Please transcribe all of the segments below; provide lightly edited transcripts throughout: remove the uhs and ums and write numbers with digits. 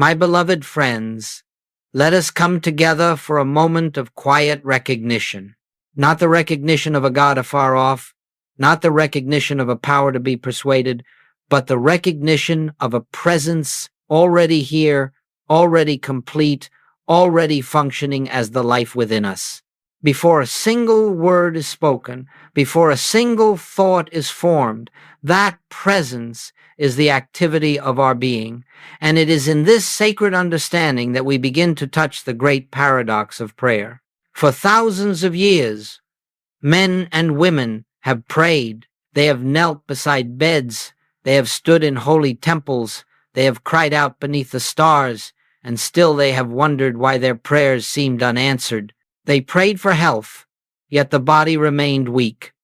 My beloved friends, let us come together for a moment of quiet recognition. Not the recognition of a God afar off, not the recognition of a power to be persuaded, but the recognition of a presence already here, already complete, already functioning as the life within us. Before a single word is spoken, before a single thought is formed, that presence is the activity of our being. And it is in this sacred understanding that we begin to touch the great paradox of prayer. For thousands of years, men and women have prayed. They have knelt beside beds. They have stood in holy temples. They have cried out beneath the stars, and still they have wondered why their prayers seemed unanswered. They prayed for health, yet the body remained weak.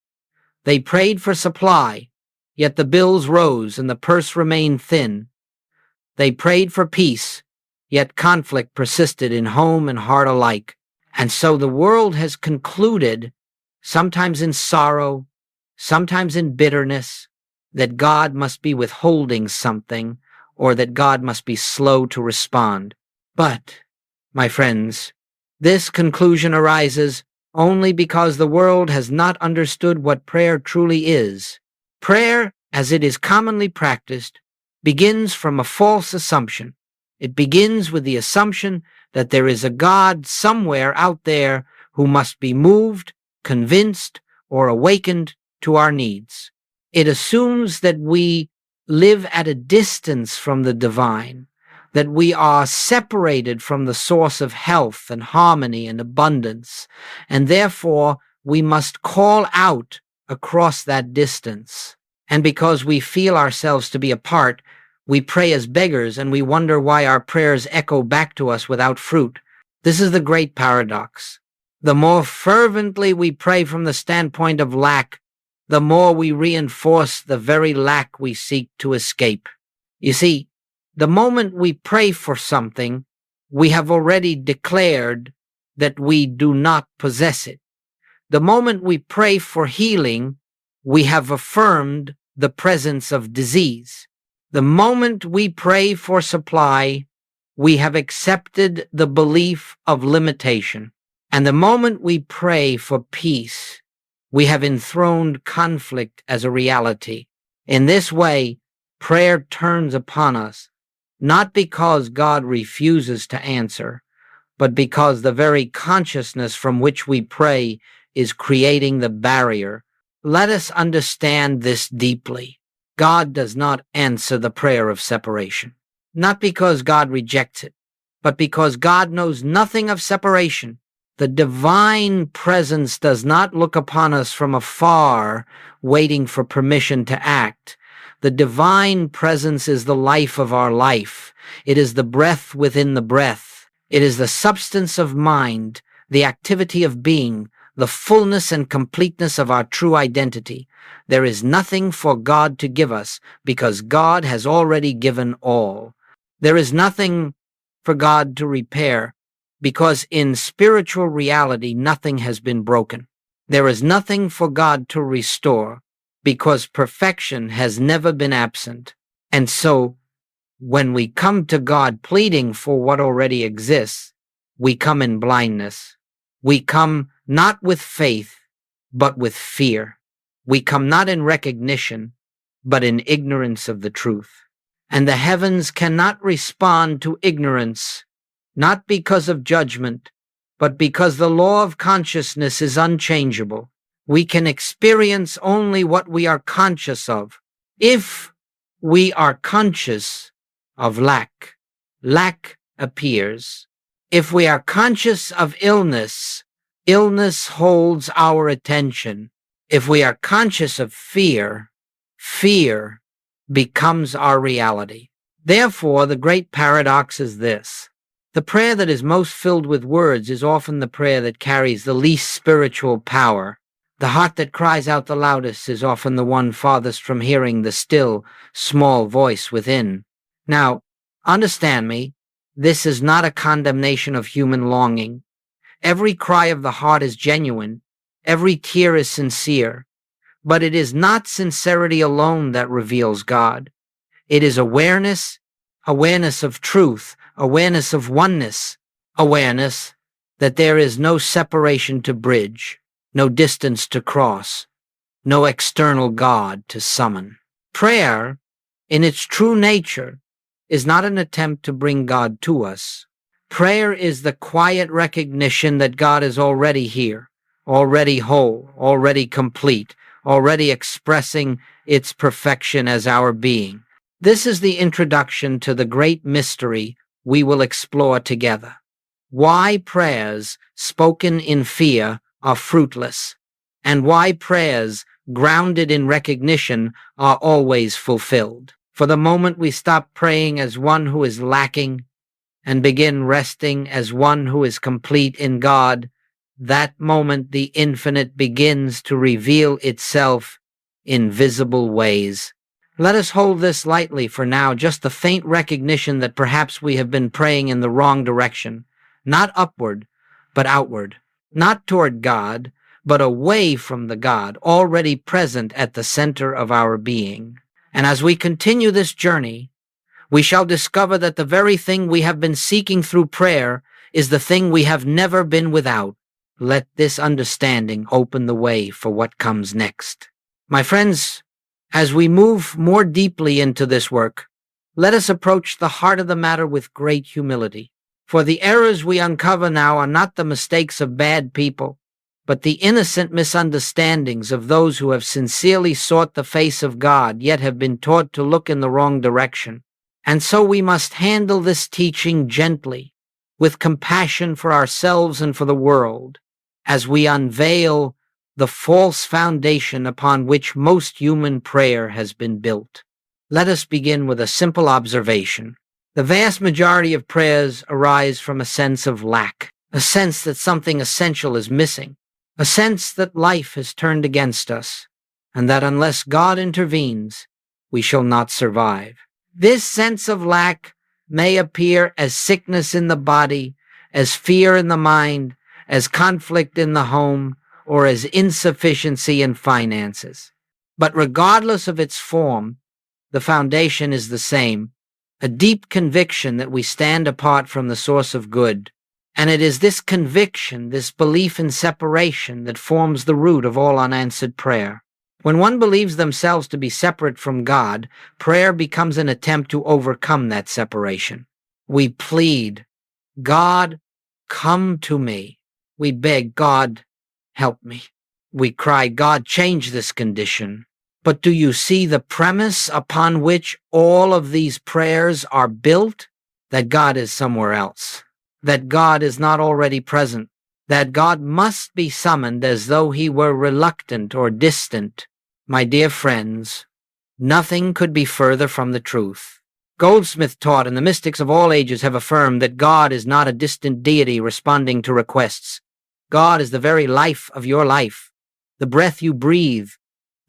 They prayed for supply, yet the bills rose and the purse remained thin. They prayed for peace, yet conflict persisted in home and heart alike. And so the world has concluded, sometimes in sorrow, sometimes in bitterness, that God must be withholding something, or that God must be slow to respond. But, my friends, this conclusion arises only because the world has not understood what prayer truly is. Prayer, as it is commonly practiced, begins from a false assumption. It begins with the assumption that there is a God somewhere out there who must be moved, convinced, or awakened to our needs. It assumes that we live at a distance from the divine, that we are separated from the source of health and harmony and abundance, and therefore we must call out across that distance. And because we feel ourselves to be apart, we pray as beggars, and we wonder why our prayers echo back to us without fruit. This is the great paradox. The more fervently we pray from the standpoint of lack, the more we reinforce the very lack we seek to escape. You see, the moment we pray for something, we have already declared that we do not possess it. The moment we pray for healing, we have affirmed the presence of disease. The moment we pray for supply, we have accepted the belief of limitation. And the moment we pray for peace, we have enthroned conflict as a reality. In this way, prayer turns upon us, not because God refuses to answer, but because the very consciousness from which we pray is creating the barrier. Let us understand this deeply. God does not answer the prayer of separation, not because God rejects it, but because God knows nothing of separation. The divine presence does not look upon us from afar, waiting for permission to act. The divine presence is the life of our life. It is the breath within the breath. It is the substance of mind, the activity of being, the fullness and completeness of our true identity. There is nothing for God to give us because God has already given all. There is nothing for God to repair because in spiritual reality nothing has been broken. There is nothing for God to restore because perfection has never been absent. And so, when we come to God pleading for what already exists, we come in blindness. We come not with faith, but with fear. We come not in recognition, but in ignorance of the truth. And the heavens cannot respond to ignorance, not because of judgment, but because the law of consciousness is unchangeable. We can experience only what we are conscious of. If we are conscious of lack, lack appears. If we are conscious of illness, illness holds our attention. If we are conscious of fear, fear becomes our reality. Therefore, the great paradox is this. The prayer that is most filled with words is often the prayer that carries the least spiritual power. The heart that cries out the loudest is often the one farthest from hearing the still, small voice within. Now, understand me, this is not a condemnation of human longing. Every cry of the heart is genuine. Every tear is sincere. But it is not sincerity alone that reveals God. It is awareness of truth, awareness of oneness, awareness that there is no separation to bridge, no distance to cross, no external God to summon. Prayer, in its true nature, is not an attempt to bring God to us. Prayer is the quiet recognition that God is already here, already whole, already complete, already expressing its perfection as our being. This is the introduction to the great mystery we will explore together. Why prayers spoken in fear are fruitless, and why prayers grounded in recognition are always fulfilled. For the moment we stop praying as one who is lacking and begin resting as one who is complete in God, that moment the infinite begins to reveal itself in visible ways. Let us hold this lightly for now, just the faint recognition that perhaps we have been praying in the wrong direction, not upward, but outward, not toward God, but away from the God already present at the center of our being. And as we continue this journey, we shall discover that the very thing we have been seeking through prayer is the thing we have never been without. Let this understanding open the way for what comes next. My friends, as we move more deeply into this work, let us approach the heart of the matter with great humility. For the errors we uncover now are not the mistakes of bad people, but the innocent misunderstandings of those who have sincerely sought the face of God, yet have been taught to look in the wrong direction. And so we must handle this teaching gently, with compassion for ourselves and for the world, as we unveil the false foundation upon which most human prayer has been built. Let us begin with a simple observation. The vast majority of prayers arise from a sense of lack, a sense that something essential is missing, a sense that life has turned against us, and that unless God intervenes, we shall not survive. This sense of lack may appear as sickness in the body, as fear in the mind, as conflict in the home, or as insufficiency in finances. But regardless of its form, the foundation is the same, a deep conviction that we stand apart from the source of good. And it is this conviction, this belief in separation, that forms the root of all unanswered prayer. When one believes themselves to be separate from God, prayer becomes an attempt to overcome that separation. We plead, God, come to me. We beg, God, help me. We cry, God, change this condition. But do you see the premise upon which all of these prayers are built? That God is somewhere else. That God is not already present. That God must be summoned as though he were reluctant or distant. My dear friends, nothing could be further from the truth. Goldsmith taught, and the mystics of all ages have affirmed, that God is not a distant deity responding to requests. God is the very life of your life, the breath you breathe,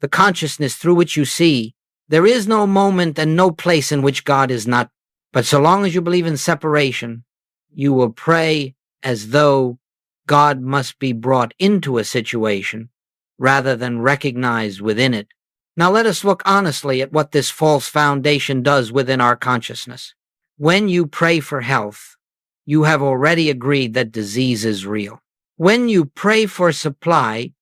the consciousness through which you see. There is no moment and no place in which God is not. But so long as you believe in separation, you will pray as though God must be brought into a situation rather than recognized within it. Now let us look honestly at what this false foundation does within our consciousness. When you pray for health, you have already agreed that disease is real. When you pray for supply,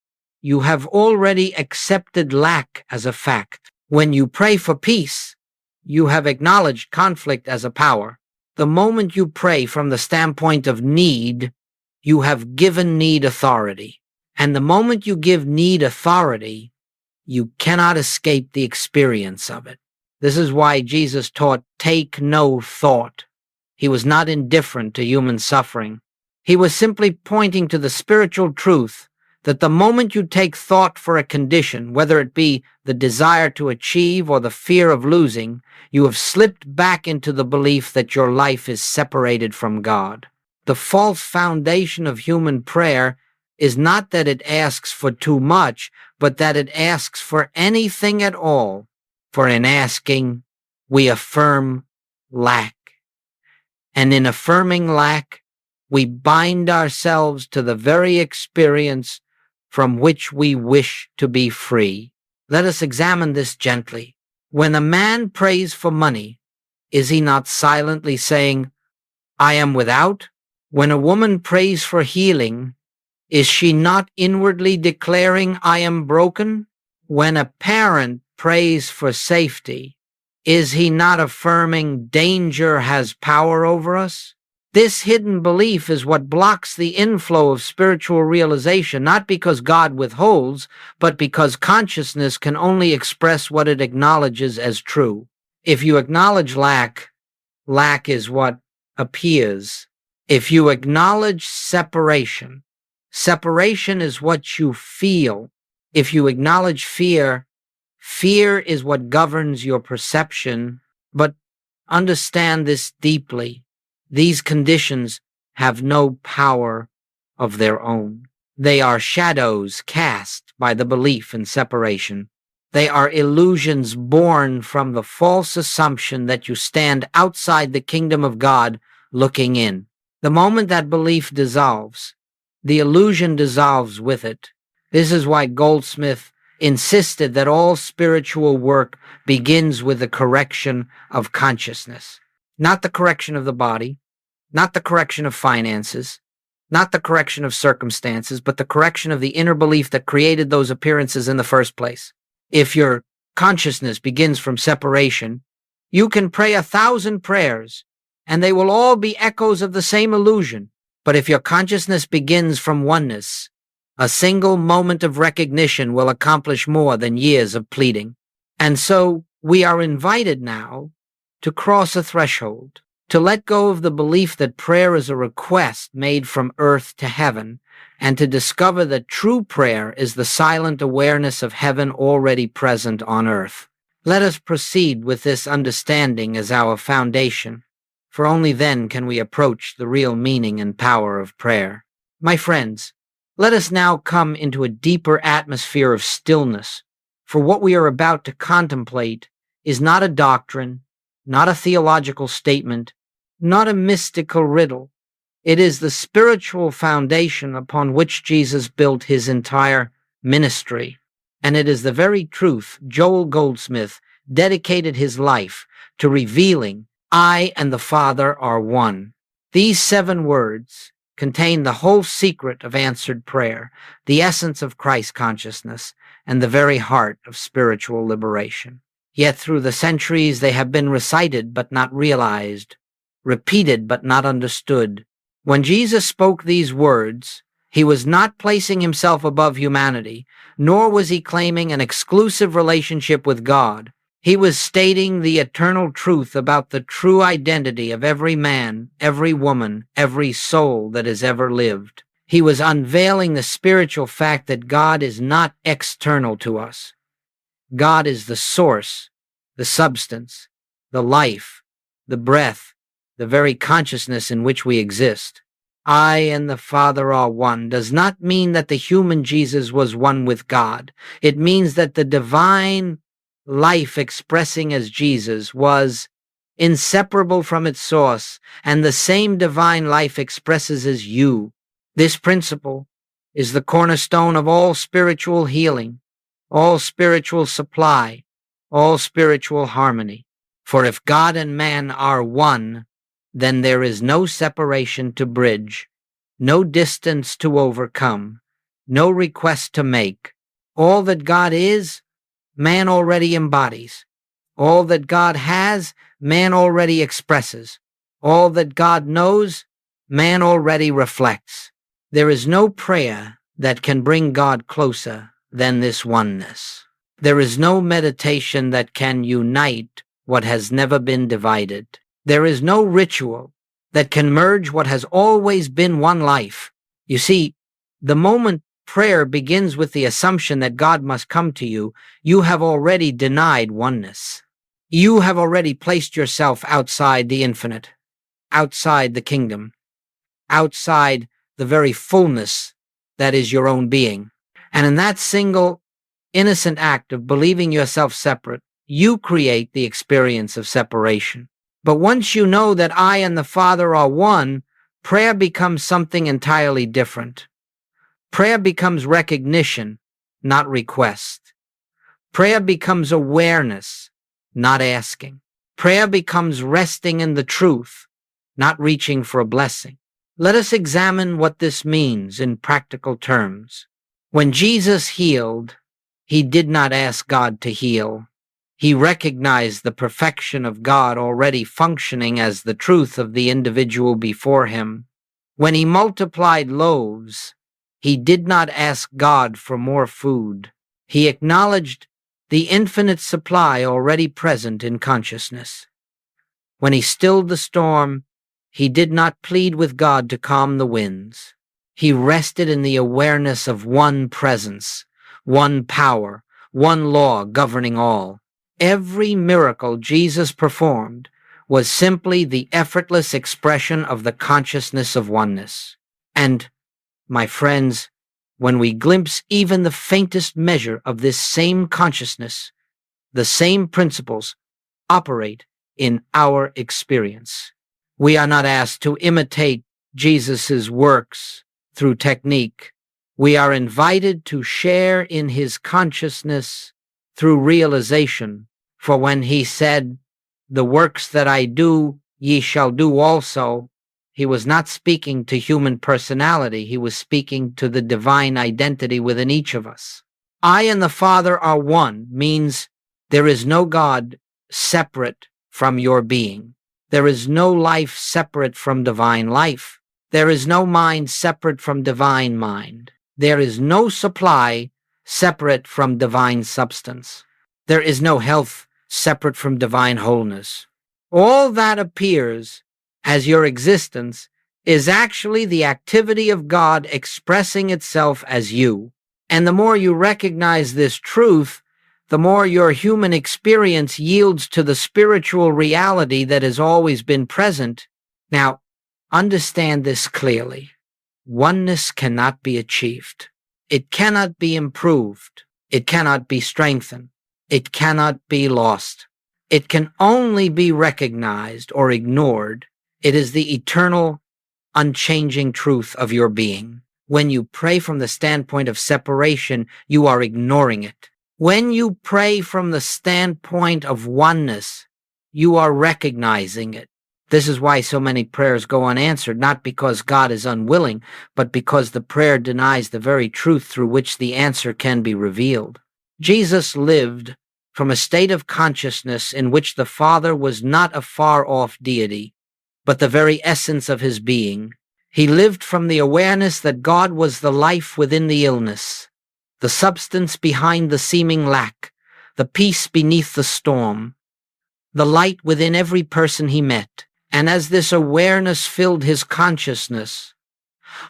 you have already accepted lack as a fact. When you pray for peace, you have acknowledged conflict as a power. The moment you pray from the standpoint of need, you have given need authority. And the moment you give need authority, you cannot escape the experience of it. This is why Jesus taught, take no thought. He was not indifferent to human suffering. He was simply pointing to the spiritual truth that the moment you take thought for a condition, whether it be the desire to achieve or the fear of losing, you have slipped back into the belief that your life is separated from God. The false foundation of human prayer is not that it asks for too much, but that it asks for anything at all. For in asking, we affirm lack. And in affirming lack, we bind ourselves to the very experience from which we wish to be free. Let us examine this gently. When a man prays for money, is he not silently saying, I am without? When a woman prays for healing, is she not inwardly declaring, I am broken? When a parent prays for safety, is he not affirming danger has power over us? This hidden belief is what blocks the inflow of spiritual realization, not because God withholds, but because consciousness can only express what it acknowledges as true. If you acknowledge lack, lack is what appears. If you acknowledge separation, separation is what you feel. If you acknowledge fear, fear is what governs your perception. But understand this deeply. These conditions have no power of their own. They are shadows cast by the belief in separation. They are illusions born from the false assumption that you stand outside the kingdom of God looking in. The moment that belief dissolves, the illusion dissolves with it. This is why Goldsmith insisted that all spiritual work begins with the correction of consciousness. Not the correction of the body, not the correction of finances, not the correction of circumstances, but the correction of the inner belief that created those appearances in the first place. If your consciousness begins from separation, you can pray 1,000 prayers, and they will all be echoes of the same illusion. But if your consciousness begins from oneness, a single moment of recognition will accomplish more than years of pleading. And so we are invited now to cross a threshold, to let go of the belief that prayer is a request made from earth to heaven, and to discover that true prayer is the silent awareness of heaven already present on earth. Let us proceed with this understanding as our foundation, for only then can we approach the real meaning and power of prayer. My friends, let us now come into a deeper atmosphere of stillness, for what we are about to contemplate is not a doctrine, not a theological statement, not a mystical riddle. It is the spiritual foundation upon which Jesus built his entire ministry. And it is the very truth Joel Goldsmith dedicated his life to revealing. I and the Father are one. These 7 words contain the whole secret of answered prayer, the essence of Christ consciousness, and the very heart of spiritual liberation. Yet through the centuries they have been recited but not realized, repeated but not understood. When Jesus spoke these words, he was not placing himself above humanity, nor was he claiming an exclusive relationship with God. He was stating the eternal truth about the true identity of every man, every woman, every soul that has ever lived. He was unveiling the spiritual fact that God is not external to us. God is the source, the substance, the life, the breath, the very consciousness in which we exist. I and the Father are one does not mean that the human Jesus was one with God. It means that the divine life expressing as Jesus was inseparable from its source, and the same divine life expresses as you. This principle is the cornerstone of all spiritual healing, all spiritual supply, all spiritual harmony. For if God and man are one, then there is no separation to bridge, no distance to overcome, no request to make. All that God is, man already embodies. All that God has, man already expresses. All that God knows, man already reflects. There is no prayer that can bring God closer than this oneness. There is no meditation that can unite what has never been divided. There is no ritual that can merge what has always been one life. You see, the moment prayer begins with the assumption that God must come to you, you have already denied oneness. You have already placed yourself outside the infinite, outside the kingdom, outside the very fullness that is your own being. And in that single innocent act of believing yourself separate, you create the experience of separation. But once you know that I and the Father are one, prayer becomes something entirely different. Prayer becomes recognition, not request. Prayer becomes awareness, not asking. Prayer becomes resting in the truth, not reaching for a blessing. Let us examine what this means in practical terms. When Jesus healed, he did not ask God to heal. He recognized the perfection of God already functioning as the truth of the individual before him. When he multiplied loaves, he did not ask God for more food. He acknowledged the infinite supply already present in consciousness. When he stilled the storm, he did not plead with God to calm the winds. He rested in the awareness of one presence, one power, one law governing all. Every miracle Jesus performed was simply the effortless expression of the consciousness of oneness. And, my friends, when we glimpse even the faintest measure of this same consciousness, the same principles operate in our experience. We are not asked to imitate Jesus' works through technique. We are invited to share in his consciousness through realization. For when he said, "The works that I do, ye shall do also," he was not speaking to human personality. He was speaking to the divine identity within each of us. I and the Father are one means there is no God separate from your being. There is no life separate from divine life. There is no mind separate from divine mind. There is no supply separate from divine substance. There is no health separate from divine wholeness. All that appears as your existence is actually the activity of God expressing itself as you. And the more you recognize this truth, the more your human experience yields to the spiritual reality that has always been present. Now, understand this clearly. Oneness cannot be achieved. It cannot be improved. It cannot be strengthened. It cannot be lost. It can only be recognized or ignored. It is the eternal, unchanging truth of your being. When you pray from the standpoint of separation, you are ignoring it. When you pray from the standpoint of oneness, you are recognizing it. This is why so many prayers go unanswered, not because God is unwilling, but because the prayer denies the very truth through which the answer can be revealed. Jesus lived from a state of consciousness in which the Father was not a far-off deity, but the very essence of his being. He lived from the awareness that God was the life within the illness, the substance behind the seeming lack, the peace beneath the storm, the light within every person he met. And as this awareness filled his consciousness,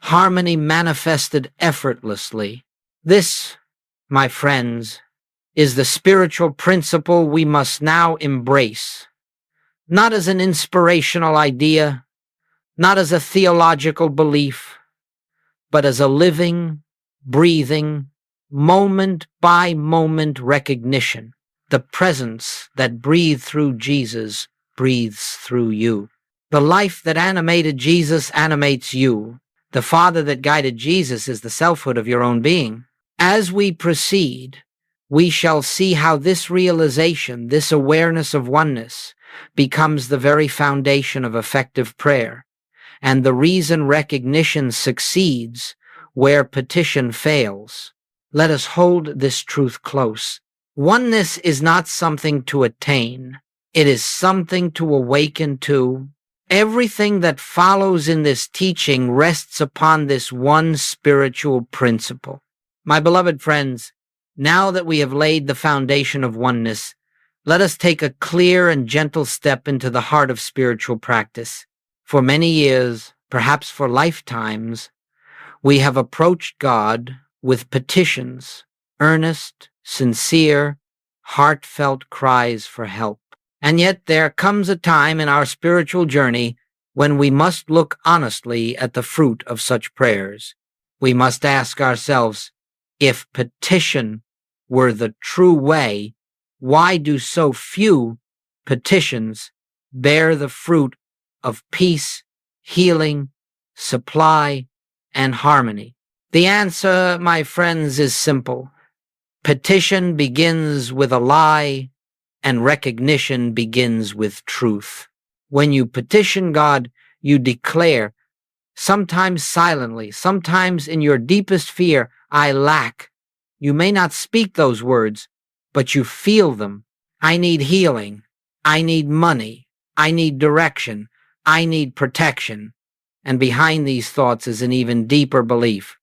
harmony manifested effortlessly. This, my friends, is the spiritual principle we must now embrace, not as an inspirational idea, not as a theological belief, but as a living, breathing, moment-by-moment recognition. The presence that breathed through Jesus breathes through you. The life that animated Jesus animates you. The Father that guided Jesus is the selfhood of your own being. As we proceed, we shall see how this realization, this awareness of oneness, becomes the very foundation of effective prayer, and the reason recognition succeeds where petition fails. Let us hold this truth close. Oneness is not something to attain. It is something to awaken to. Everything that follows in this teaching rests upon this one spiritual principle. My beloved friends, now that we have laid the foundation of oneness, let us take a clear and gentle step into the heart of spiritual practice. For many years, perhaps for lifetimes, we have approached God with petitions, earnest, sincere, heartfelt cries for help. And yet there comes a time in our spiritual journey when we must look honestly at the fruit of such prayers. We must ask ourselves, if petition were the true way, why do so few petitions bear the fruit of peace, healing, supply, and harmony? The answer, my friends, is simple. Petition begins with a lie, and recognition begins with truth. When you petition God, You declare, sometimes silently, sometimes in your deepest fear, I lack. You may not speak those words, but you feel them. I need healing. I need money. I need direction. I need protection. And behind these thoughts is an even deeper belief.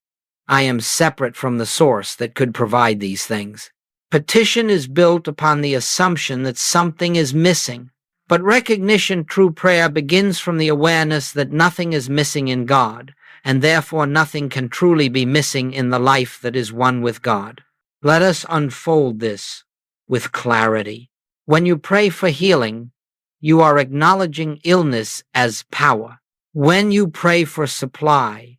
I am separate from the source that could provide these things. Petition is built upon the assumption that something is missing. But recognition, true prayer, begins from the awareness that nothing is missing in God, and therefore nothing can truly be missing in the life that is one with God. Let us unfold this with clarity. When you pray for healing, you are acknowledging illness as power. When you pray for supply,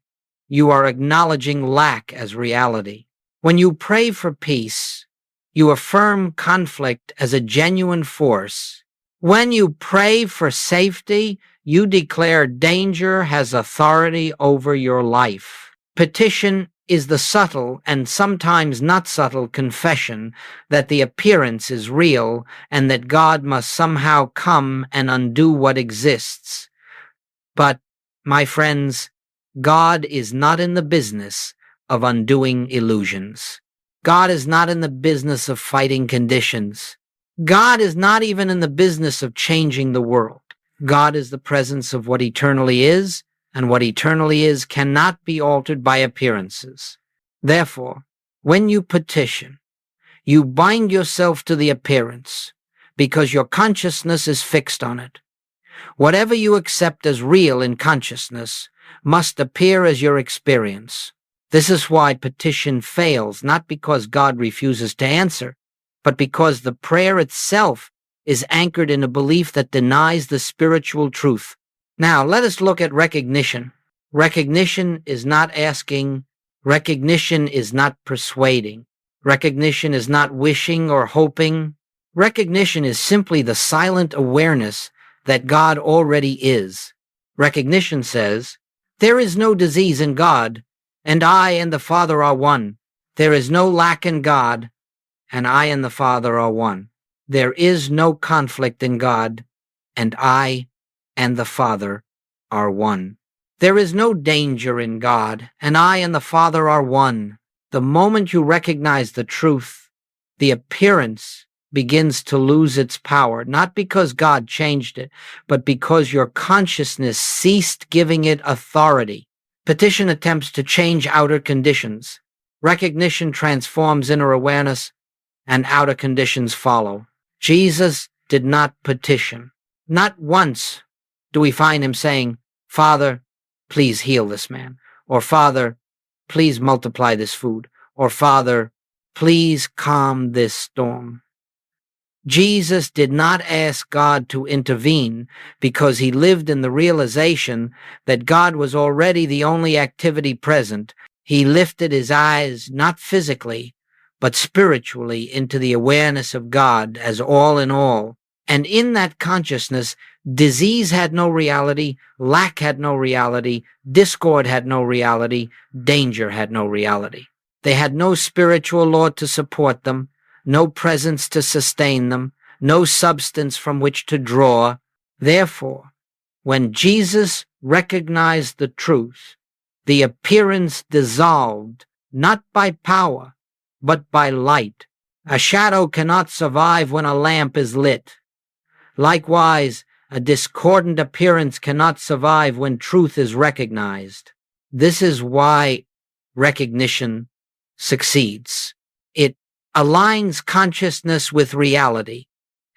you are acknowledging lack as reality. When you pray for peace, you affirm conflict as a genuine force. When you pray for safety, you declare danger has authority over your life. Petition is the subtle and sometimes not subtle confession that the appearance is real and that God must somehow come and undo what exists. But, my friends, God is not in the business of undoing illusions. God is not in the business of fighting conditions. God is not even in the business of changing the world. God is the presence of what eternally is, and what eternally is cannot be altered by appearances. Therefore, when you petition, you bind yourself to the appearance, because your consciousness is fixed on it. Whatever you accept as real in consciousness must appear as your experience. This is why petition fails, not because God refuses to answer, but because the prayer itself is anchored in a belief that denies the spiritual truth. Now, let us look at recognition. Recognition is not asking. Recognition is not persuading. Recognition is not wishing or hoping. Recognition is simply the silent awareness that God already is. Recognition says, there is no disease in God, and I and the Father are one. There is no lack in God, and I and the Father are one. There is no conflict in God, and I and the Father are one. There is no danger in God, and I and the Father are one. The moment you recognize the truth, the appearance begins to lose its power, not because God changed it, but because your consciousness ceased giving it authority. Petition attempts to change outer conditions. Recognition transforms inner awareness, and outer conditions follow. Jesus did not petition. Not once do we find him saying, Father, please heal this man, or Father, please multiply this food, or Father, please calm this storm. Jesus did not ask God to intervene because he lived in the realization that God was already the only activity present. He lifted his eyes not physically, but spiritually into the awareness of God as all in all. And in that consciousness, disease had no reality, lack had no reality, discord had no reality, danger had no reality. They had no spiritual law to support them, no presence to sustain them, no substance from which to draw. Therefore, when Jesus recognized the truth, the appearance dissolved, not by power, but by light. A shadow cannot survive when a lamp is lit. Likewise, a discordant appearance cannot survive when truth is recognized. This is why recognition succeeds. It aligns consciousness with reality,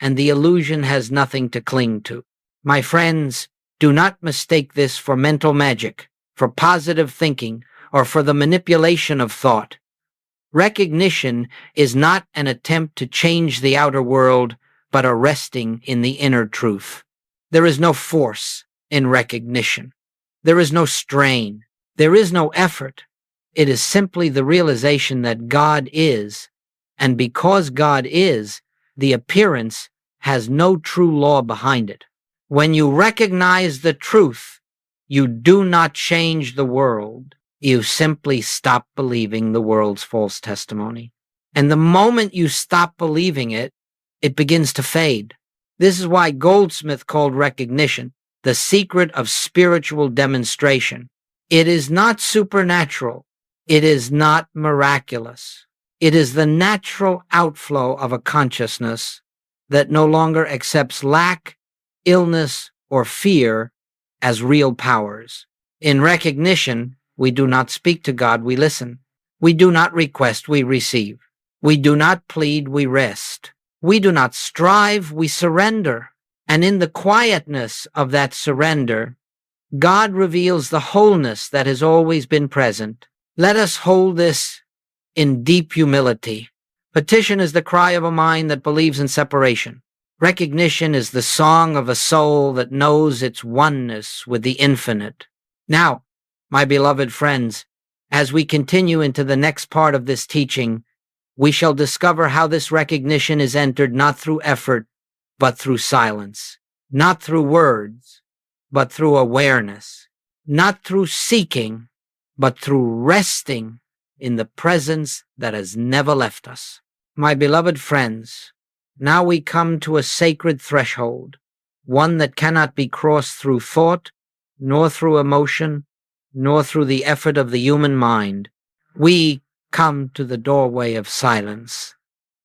and the illusion has nothing to cling to. My friends, do not mistake this for mental magic, for positive thinking, or for the manipulation of thought. Recognition is not an attempt to change the outer world, but a resting in the inner truth. There is no force in recognition. There is no strain. There is no effort. It is simply the realization that God is, and because God is, the appearance has no true law behind it. When you recognize the truth, you do not change the world. You simply stop believing the world's false testimony. And the moment you stop believing it, it begins to fade. This is why Goldsmith called recognition the secret of spiritual demonstration. It is not supernatural. It is not miraculous. It is the natural outflow of a consciousness that no longer accepts lack, illness, or fear as real powers. In recognition, we do not speak to God, we listen. We do not request, we receive. We do not plead, we rest. We do not strive, we surrender. And in the quietness of that surrender, God reveals the wholeness that has always been present. Let us hold this in deep humility. Petition is the cry of a mind that believes in separation. Recognition is the song of a soul that knows its oneness with the infinite. Now, my beloved friends, as we continue into the next part of this teaching, we shall discover how this recognition is entered not through effort, but through silence, not through words, but through awareness, not through seeking, but through resting in the presence that has never left us. My beloved friends, now we come to a sacred threshold, one that cannot be crossed through thought, nor through emotion, nor through the effort of the human mind. We come to the doorway of silence,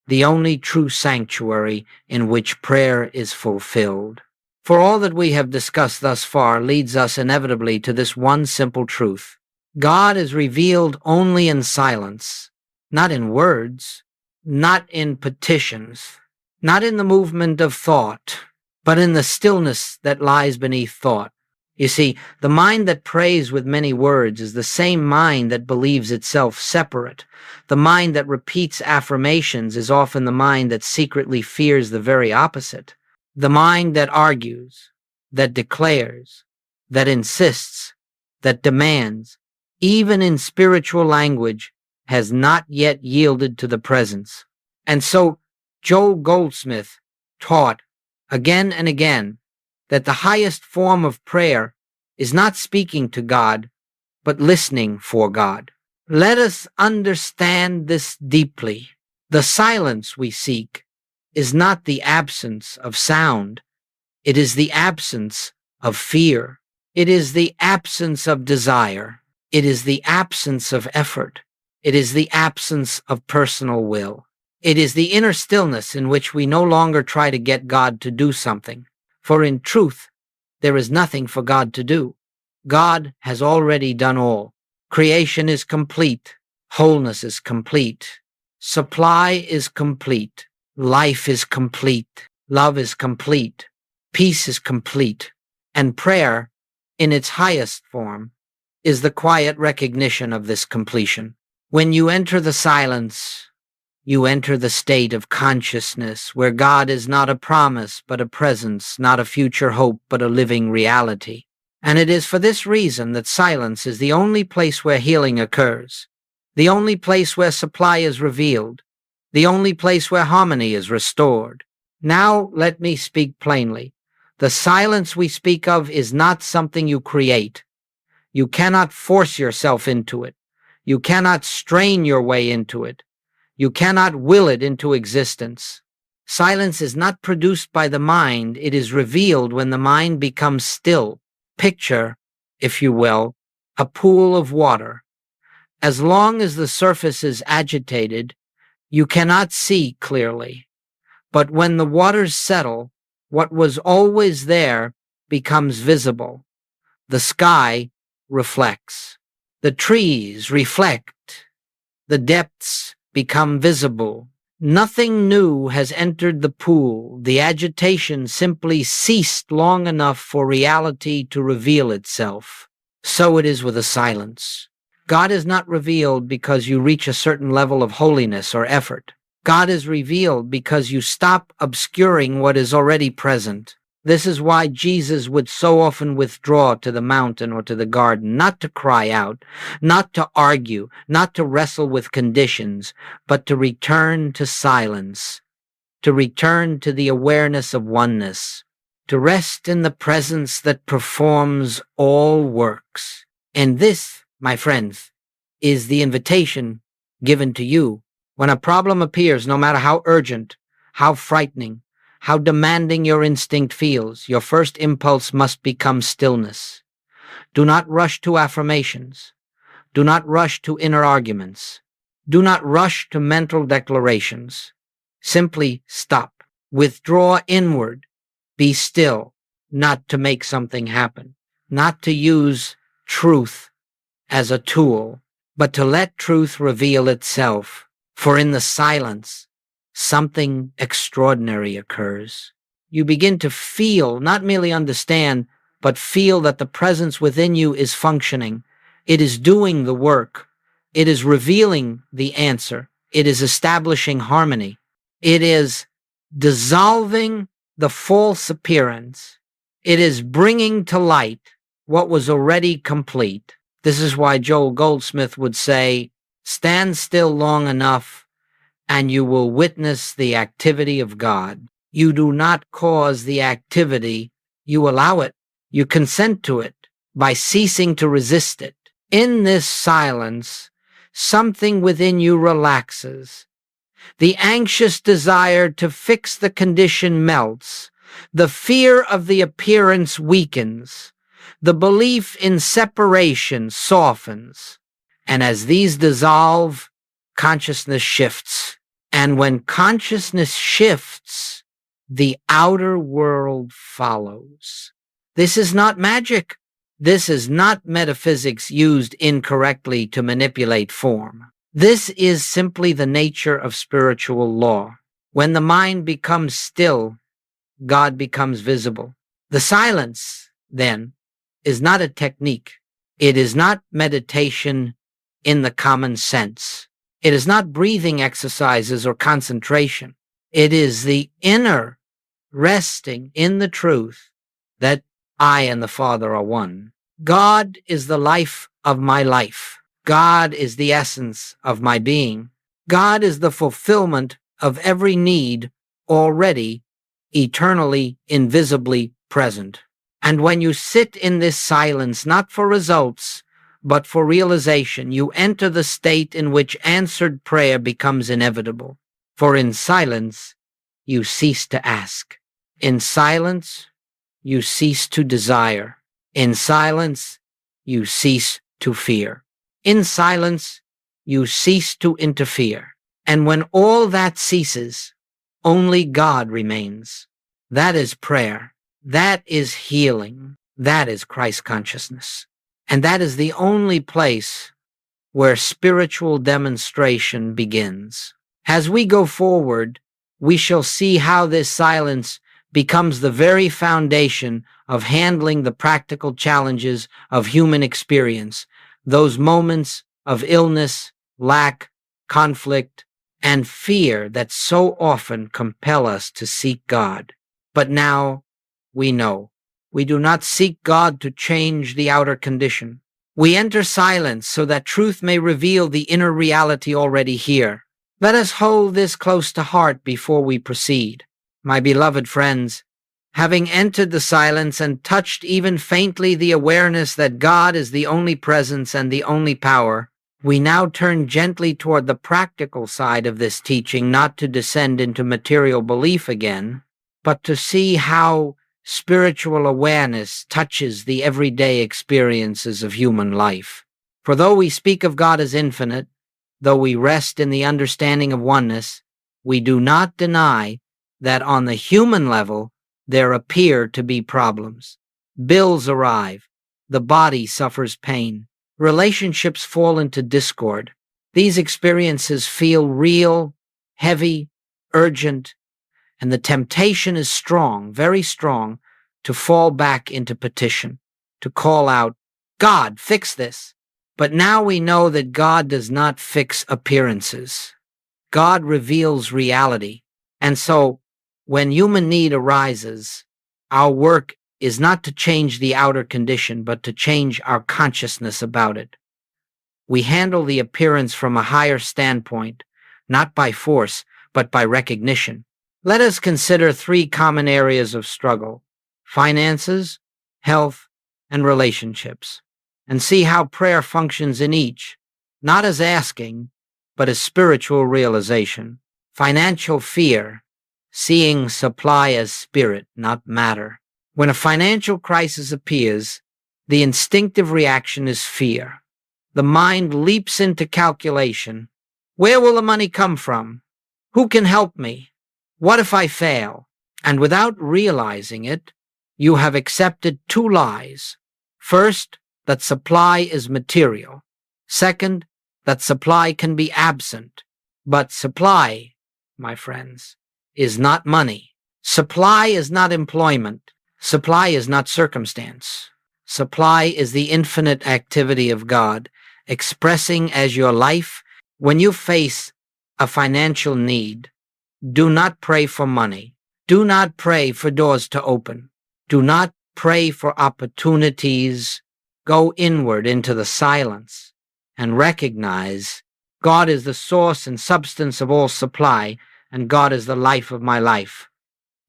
the only true sanctuary in which prayer is fulfilled. For all that we have discussed thus far leads us inevitably to this one simple truth. God is revealed only in silence, not in words, not in petitions, not in the movement of thought, but in the stillness that lies beneath thought. You see, the mind that prays with many words is the same mind that believes itself separate. The mind that repeats affirmations is often the mind that secretly fears the very opposite. The mind that argues, that declares, that insists, that demands, even in spiritual language, has not yet yielded to the presence. And so Joel Goldsmith taught again and again that the highest form of prayer is not speaking to God, but listening for God. Let us understand this deeply. The silence we seek is not the absence of sound. It is the absence of fear. It is the absence of desire. It is the absence of effort. It is the absence of personal will. It is the inner stillness in which we no longer try to get God to do something. For in truth, there is nothing for God to do. God has already done all. Creation is complete. Wholeness is complete. Supply is complete. Life is complete. Love is complete. Peace is complete. And prayer, in its highest form, is the quiet recognition of this completion. When you enter the silence, you enter the state of consciousness where God is not a promise but a presence, not a future hope but a living reality. And it is for this reason that silence is the only place where healing occurs, the only place where supply is revealed, the only place where harmony is restored. Now let me speak plainly. The silence we speak of is not something you create. You cannot force yourself into it. You cannot strain your way into it. You cannot will it into existence. Silence is not produced by the mind. It is revealed when the mind becomes still. Picture, if you will, a pool of water. As long as the surface is agitated, you cannot see clearly. But when the waters settle, what was always there becomes visible. The sky reflects. The trees reflect. The depths become visible. Nothing new has entered the pool. The agitation simply ceased long enough for reality to reveal itself. So it is with the silence. God is not revealed because you reach a certain level of holiness or effort. God is revealed because you stop obscuring what is already present. This is why Jesus would so often withdraw to the mountain or to the garden, not to cry out, not to argue, not to wrestle with conditions, but to return to silence, to return to the awareness of oneness, to rest in the presence that performs all works. And this, my friends, is the invitation given to you. When a problem appears, no matter how urgent, how frightening, how demanding your instinct feels, your first impulse must become stillness. Do not rush to affirmations. Do not rush to inner arguments. Do not rush to mental declarations. Simply stop. Withdraw inward. Be still, not to make something happen, not to use truth as a tool, but to let truth reveal itself. For in the silence, something extraordinary occurs. You begin to feel, not merely understand, but feel that the presence within you is functioning. It is doing the work. It is revealing the answer. It is establishing harmony. It is dissolving the false appearance. It is bringing to light what was already complete. This is why Joel Goldsmith would say, "Stand still long enough and you will witness the activity of God." You do not cause the activity, you allow it. You consent to it by ceasing to resist it. In this silence, something within you relaxes. The anxious desire to fix the condition melts. The fear of the appearance weakens. The belief in separation softens. And as these dissolve, consciousness shifts. And when consciousness shifts, the outer world follows. This is not magic. This is not metaphysics used incorrectly to manipulate form. This is simply the nature of spiritual law. When the mind becomes still, God becomes visible. The silence, then, is not a technique. It is not meditation in the common sense. It is not breathing exercises or concentration. It is the inner resting in the truth that I and the Father are one. God is the life of my life. God is the essence of my being. God is the fulfillment of every need already, eternally, invisibly present. And when you sit in this silence, not for results, but for realization, you enter the state in which answered prayer becomes inevitable. For in silence, you cease to ask. In silence, you cease to desire. In silence, you cease to fear. In silence, you cease to interfere. And when all that ceases, only God remains. That is prayer. That is healing. That is Christ consciousness. And that is the only place where spiritual demonstration begins. As we go forward, we shall see how this silence becomes the very foundation of handling the practical challenges of human experience, those moments of illness, lack, conflict, and fear that so often compel us to seek God. But now we know. We do not seek God to change the outer condition. We enter silence so that truth may reveal the inner reality already here. Let us hold this close to heart before we proceed. My beloved friends, having entered the silence and touched even faintly the awareness that God is the only presence and the only power, we now turn gently toward the practical side of this teaching, not to descend into material belief again, but to see how spiritual awareness touches the everyday experiences of human life. For though we speak of God as infinite, though we rest in the understanding of oneness, we do not deny that on the human level there appear to be problems. Bills arrive. The body suffers pain. Relationships fall into discord. These experiences feel real, heavy, urgent, and the temptation is strong, very strong, to fall back into petition, to call out, "God, fix this." But now we know that God does not fix appearances. God reveals reality. And so, when human need arises, our work is not to change the outer condition, but to change our consciousness about it. We handle the appearance from a higher standpoint, not by force, but by recognition. Let us consider 3 common areas of struggle: finances, health, and relationships, and see how prayer functions in each, not as asking, but as spiritual realization. Financial fear seeing supply as spirit, not matter. When a financial crisis appears, the instinctive reaction is fear. The mind leaps into calculation. Where will the money come from? Who can help me? What if I fail? And without realizing it, you have accepted two lies. First, that supply is material. Second, that supply can be absent. But supply, my friends, is not money. Supply is not employment. Supply is not circumstance. Supply is the infinite activity of God, expressing as your life. When you face a financial need, do not pray for money. Do not pray for doors to open. Do not pray for opportunities. Go inward into the silence and recognize God is the source and substance of all supply, and God is the life of my life.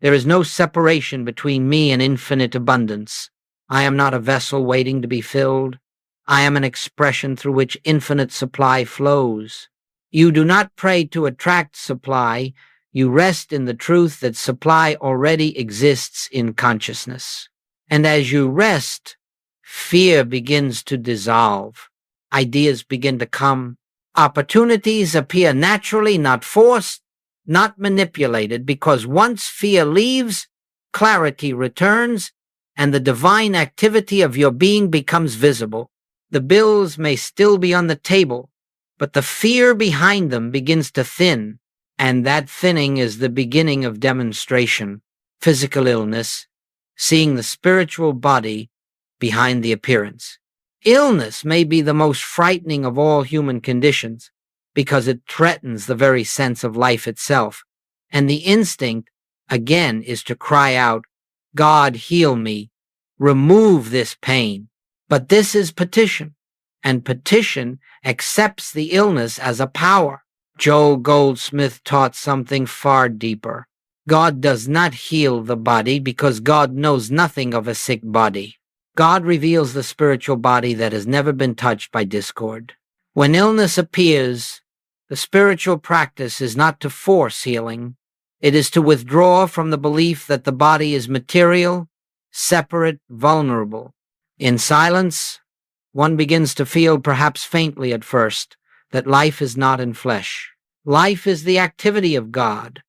There is no separation between me and infinite abundance. I am not a vessel waiting to be filled. I am an expression through which infinite supply flows. You do not pray to attract supply. You rest in the truth that supply already exists in consciousness. And as you rest, fear begins to dissolve. Ideas begin to come. Opportunities appear naturally, not forced, not manipulated, because once fear leaves, clarity returns, and the divine activity of your being becomes visible. The bills may still be on the table, but the fear behind them begins to thin, and that thinning is the beginning of demonstration. Physical illness, seeing the spiritual body behind the appearance. Illness may be the most frightening of all human conditions because it threatens the very sense of life itself. And the instinct, again, is to cry out, God, heal me, remove this pain. But this is petition, and petition accepts the illness as a power. Joe Goldsmith taught something far deeper. God does not heal the body because God knows nothing of a sick body. God reveals the spiritual body that has never been touched by discord. When illness appears, the spiritual practice is not to force healing. It is to withdraw from the belief that the body is material, separate, vulnerable. In silence, one begins to feel, perhaps faintly at first, that life is not in flesh. Life is the activity of God.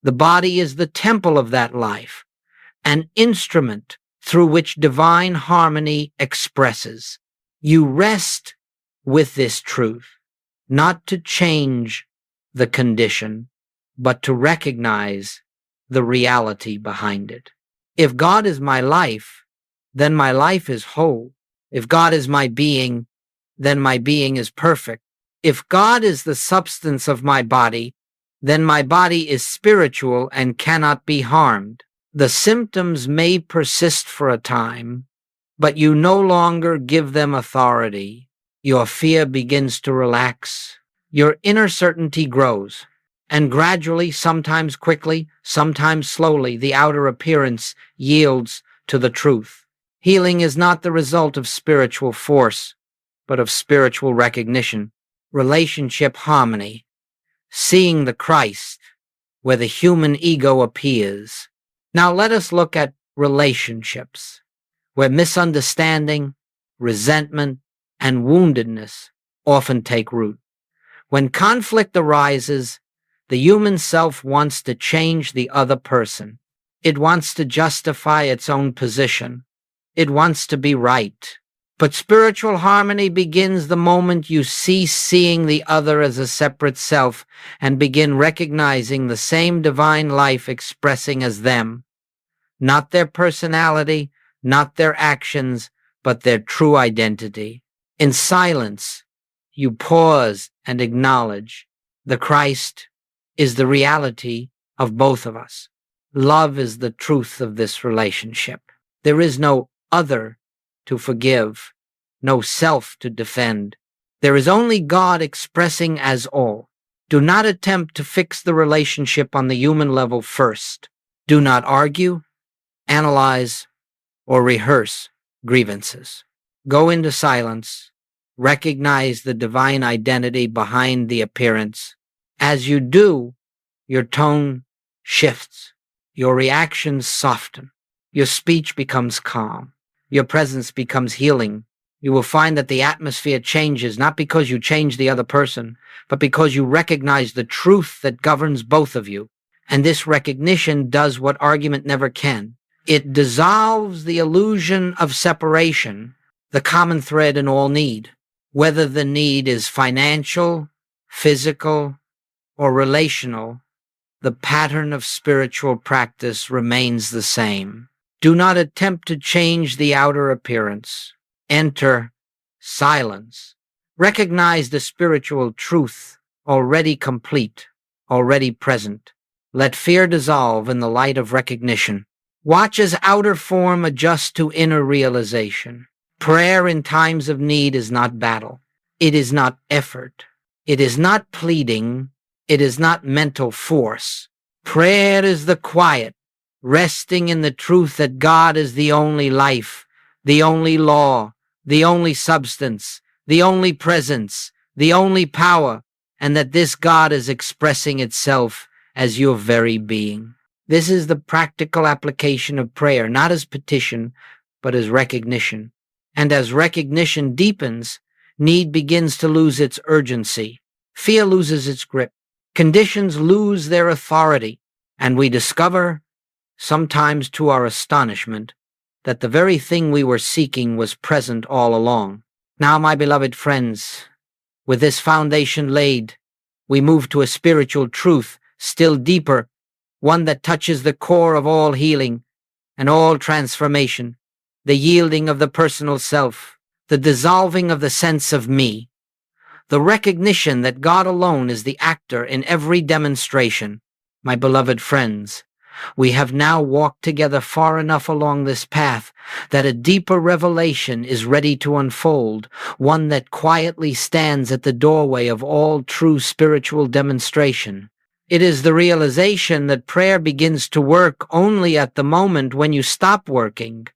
The body is the temple of that life, an instrument through which divine harmony expresses. You rest with this truth, not to change the condition, but to recognize the reality behind it. If God is my life, then my life is whole. If God is my being, then my being is perfect. If God is the substance of my body, then my body is spiritual and cannot be harmed. The symptoms may persist for a time, but you no longer give them authority. Your fear begins to relax. Your inner certainty grows, and gradually, sometimes quickly, sometimes slowly, the outer appearance yields to the truth. Healing is not the result of spiritual force, but of spiritual recognition, relationship harmony, seeing the Christ where the human ego appears. Now let us look at relationships, where misunderstanding, resentment, and woundedness often take root. When conflict arises, the human self wants to change the other person. It wants to justify its own position. It wants to be right. But spiritual harmony begins the moment you cease seeing the other as a separate self and begin recognizing the same divine life expressing as them. Not their personality, not their actions, but their true identity. In silence, you pause and acknowledge the Christ is the reality of both of us. Love is the truth of this relationship. There is no other to forgive, no self to defend. There is only God expressing as all. Do not attempt to fix the relationship on the human level first. Do not argue, analyze, or rehearse grievances. Go into silence. Recognize the divine identity behind the appearance. As you do, your tone shifts. Your reactions soften. Your speech becomes calm. Your presence becomes healing. You will find that the atmosphere changes not because you change the other person, but because you recognize the truth that governs both of you. And this recognition does what argument never can. It dissolves the illusion of separation, the common thread in all need. Whether the need is financial, physical, or relational, the pattern of spiritual practice remains the same. Do not attempt to change the outer appearance. Enter silence. Recognize the spiritual truth already complete, already present. Let fear dissolve in the light of recognition. Watch as outer form adjusts to inner realization. Prayer in times of need is not battle. It is not effort. It is not pleading. It is not mental force. Prayer is the quiet, resting in the truth that God is the only life, the only law, the only substance, the only presence, the only power, and that this God is expressing itself as your very being. This is the practical application of prayer, not as petition, but as recognition. And as recognition deepens, need begins to lose its urgency. Fear loses its grip. Conditions lose their authority, and we discover, sometimes to our astonishment, that the very thing we were seeking was present all along. Now, my beloved friends, with this foundation laid, we move to a spiritual truth still deeper, one that touches the core of all healing and all transformation, the yielding of the personal self, the dissolving of the sense of me, the recognition that God alone is the actor in every demonstration. My beloved friends, we have now walked together far enough along this path that a deeper revelation is ready to unfold, one that quietly stands at the doorway of all true spiritual demonstration. It is the realization that prayer begins to work only at the moment when you stop working.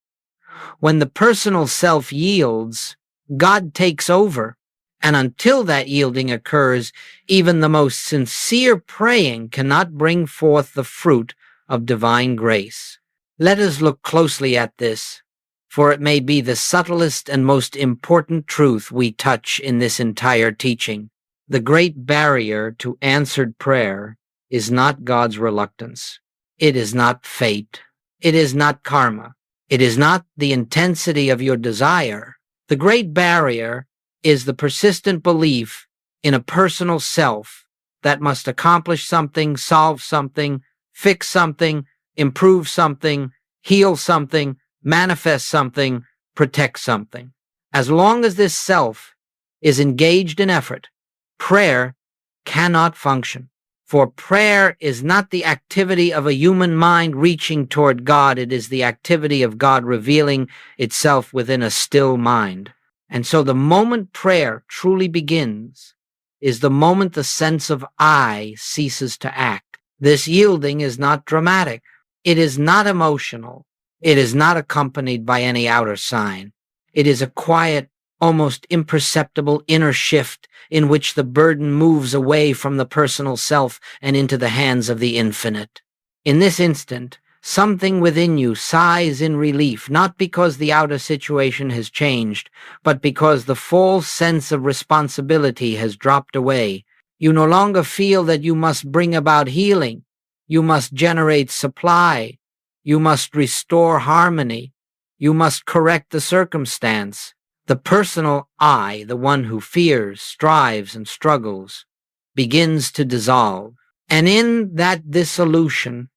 When the personal self yields, God takes over. And until that yielding occurs, even the most sincere praying cannot bring forth the fruit of divine grace. Let us look closely at this, for it may be the subtlest and most important truth we touch in this entire teaching. The great barrier to answered prayer is not God's reluctance. It is not fate. It is not karma. It is not the intensity of your desire. The great barrier is the persistent belief in a personal self that must accomplish something, solve something, fix something, improve something, heal something, manifest something, protect something. As long as this self is engaged in effort, prayer cannot function. For prayer is not the activity of a human mind reaching toward God. It is the activity of God revealing itself within a still mind. And so the moment prayer truly begins is the moment the sense of I ceases to act. This yielding is not dramatic. It is not emotional. It is not accompanied by any outer sign. It is a quiet, almost imperceptible inner shift in which the burden moves away from the personal self and into the hands of the infinite. In this instant, something within you sighs in relief, not because the outer situation has changed, but because the false sense of responsibility has dropped away. You no longer feel that you must bring about healing. You must generate supply. You must restore harmony. You must correct the circumstance. The personal I, the one who fears, strives, and struggles, begins to dissolve. And in that dissolution,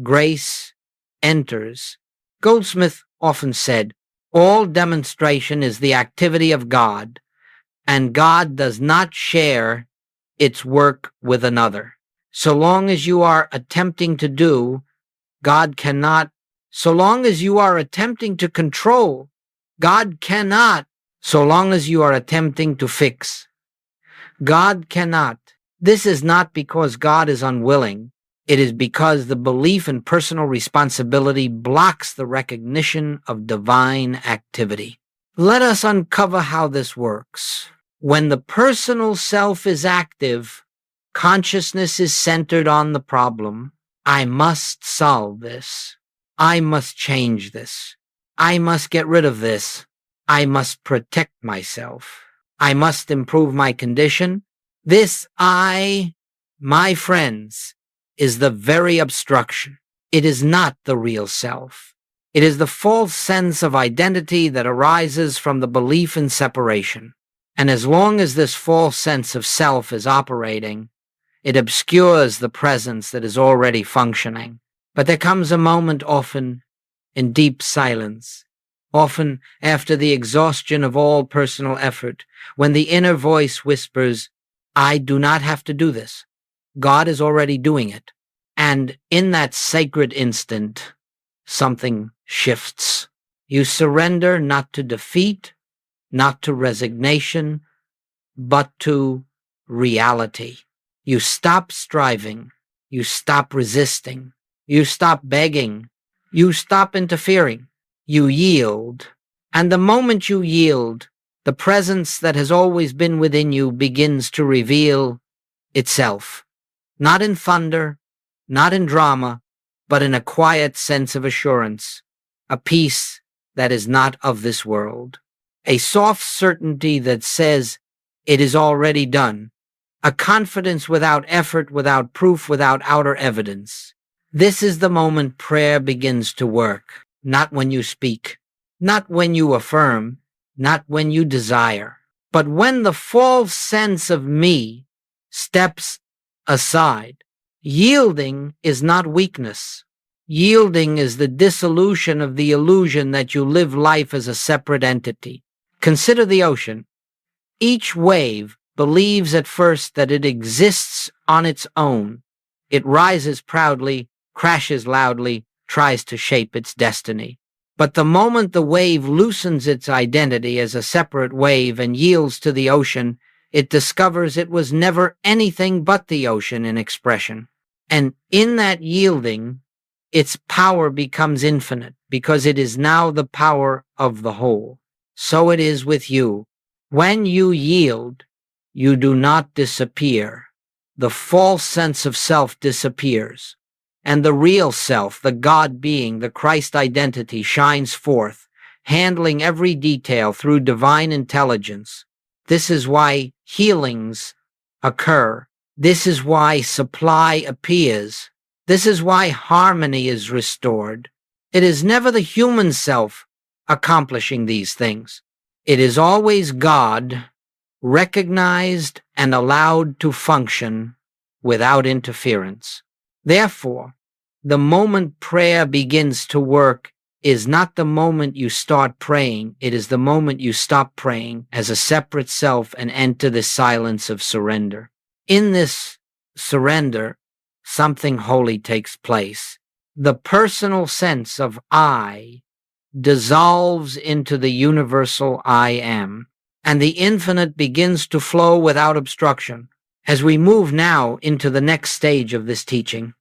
grace enters. Goldsmith often said, all demonstration is the activity of God, and God does not share its work with another. So long as you are attempting to do, God cannot. So long as you are attempting to control, God cannot. So long as you are attempting to fix, God cannot. This is not because God is unwilling. It is because the belief in personal responsibility blocks the recognition of divine activity. Let us uncover how this works. When the personal self is active, consciousness is centered on the problem. I must solve this. I must change this. I must get rid of this. I must protect myself. I must improve my condition. This I, my friends, is the very obstruction. It is not the real self. It is the false sense of identity that arises from the belief in separation. And as long as this false sense of self is operating, it obscures the presence that is already functioning. But there comes a moment often in deep silence, often after the exhaustion of all personal effort, when the inner voice whispers, I do not have to do this. God is already doing it. And in that sacred instant, something shifts. You surrender not to defeat, not to resignation, but to reality. You stop striving. You stop resisting. You stop begging. You stop interfering. You yield. And the moment you yield, the presence that has always been within you begins to reveal itself. Not in thunder, not in drama, but in a quiet sense of assurance, a peace that is not of this world, a soft certainty that says it is already done, a confidence without effort, without proof, without outer evidence. This is the moment prayer begins to work, not when you speak, not when you affirm, not when you desire, but when the false sense of me steps aside. Yielding is not weakness. Yielding is the dissolution of the illusion that you live life as a separate entity. Consider the ocean. Each wave believes at first that it exists on its own. It rises proudly, crashes loudly, tries to shape its destiny. But the moment the wave loosens its identity as a separate wave and yields to the ocean, it discovers it was never anything but the ocean in expression. And in that yielding, its power becomes infinite because it is now the power of the whole. So it is with you. When you yield, you do not disappear. The false sense of self disappears. And the real self, the God being, the Christ identity shines forth, handling every detail through divine intelligence. This is why healings occur. This is why supply appears. This is why harmony is restored. It is never the human self accomplishing these things. It is always God, recognized and allowed to function without interference. Therefore, the moment prayer begins to work is not the moment you start praying. It is the moment you stop praying as a separate self and enter the silence of surrender. In this surrender, something holy takes place. The personal sense of I dissolves into the universal I am, and the infinite begins to flow without obstruction. As we move now into the next stage of this teaching,